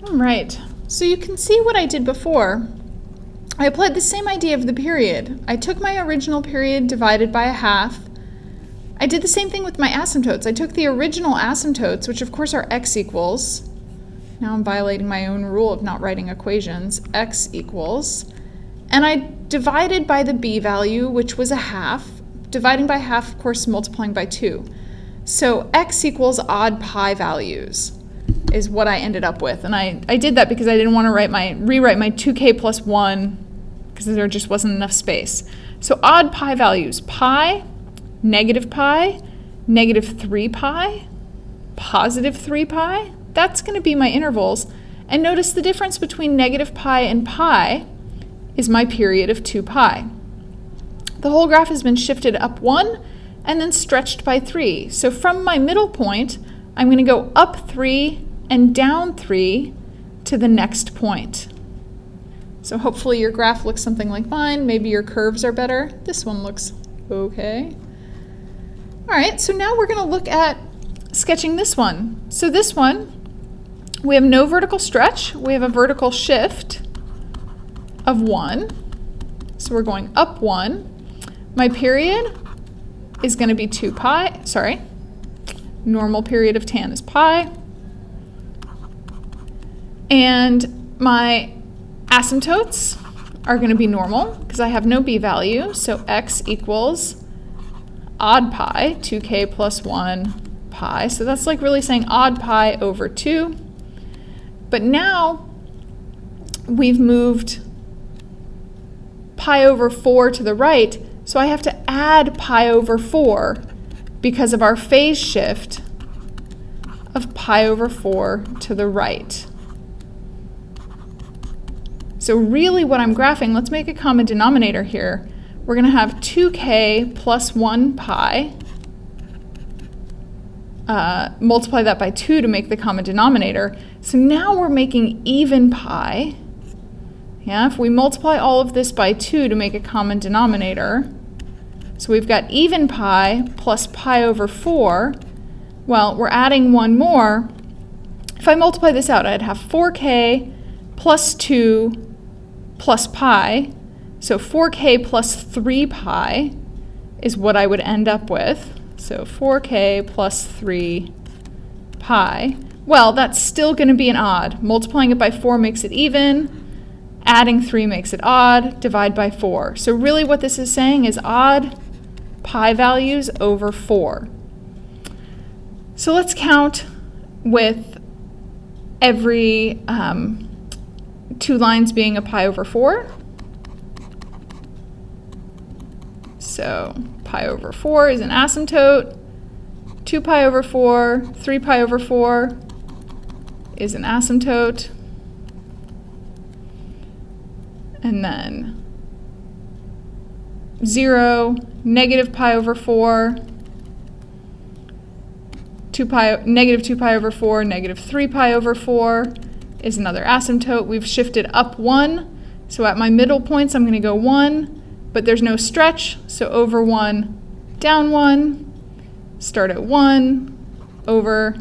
All right, so you can see what I did before. I applied the same idea of the period. I took my original period divided by a half. I did the same thing with my asymptotes. I took the original asymptotes, which of course are x equals. Now I'm violating my own rule of not writing equations. X equals. And I divided by the b value, which was a half. Dividing by half, of course, multiplying by 2. So x equals odd pi values is what I ended up with. And I did that because I didn't want to rewrite my 2k plus 1 because there just wasn't enough space. So odd pi values, pi, negative 3 pi, positive 3 pi. That's going to be my intervals. And notice the difference between negative pi and pi is my period of 2 pi. The whole graph has been shifted up 1 and then stretched by 3. So from my middle point, I'm going to go up 3 and down 3 to the next point. So hopefully your graph looks something like mine. Maybe your curves are better. This one looks okay. All right, so now we're going to look at sketching this one. So this one, we have no vertical stretch. We have a vertical shift of 1. So we're going up 1. My period is going to be 2 pi. Normal period of tan is pi. And my asymptotes are going to be normal because I have no b value. So x equals odd pi, 2k plus 1 pi. So that's like really saying odd pi over 2. But now we've moved pi over 4 to the right, so I have to add pi over 4 because of our phase shift of pi over 4 to the right. So really what I'm graphing, let's make a common denominator here. We're going to have 2k plus 1 pi, multiply that by 2 to make the common denominator. So now we're making even pi. Yeah, if we multiply all of this by 2 to make a common denominator, so we've got even pi plus pi over 4. Well, we're adding one more. If I multiply this out, I'd have 4k plus 2 plus pi. So 4k plus 3 pi is what I would end up with. So 4k plus 3 pi. Well, that's still going to be an odd. Multiplying it by 4 makes it even. Adding 3 makes it odd. Divide by 4. So really what this is saying is odd pi values over 4. So let's count with every 2 lines being a pi over 4. So pi over 4 is an asymptote. 2 pi over 4, 3 pi over 4 is an asymptote. And then 0, negative pi over 4, negative 2 pi over 4, negative 3 pi over 4 is another asymptote. We've shifted up 1, so at my middle points I'm going to go 1, but there's no stretch, so over 1, down 1, start at 1, over,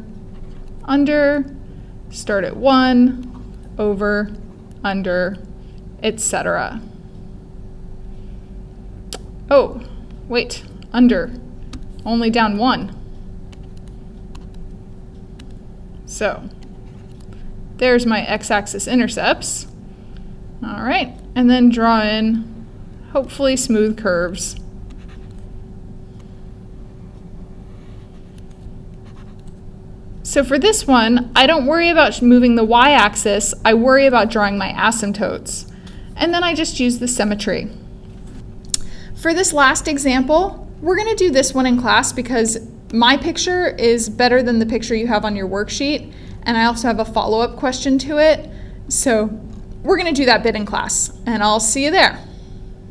under, start at 1, over, under, etc. Oh, wait, under, only down 1. So there's my x-axis intercepts. All right, and then draw in hopefully smooth curves. So for this one, I don't worry about moving the y-axis, I worry about drawing my asymptotes. And then I just use the symmetry. For this last example, we're going to do this one in class because my picture is better than the picture you have on your worksheet, and I also have a follow-up question to it. So we're going to do that bit in class, and I'll see you there.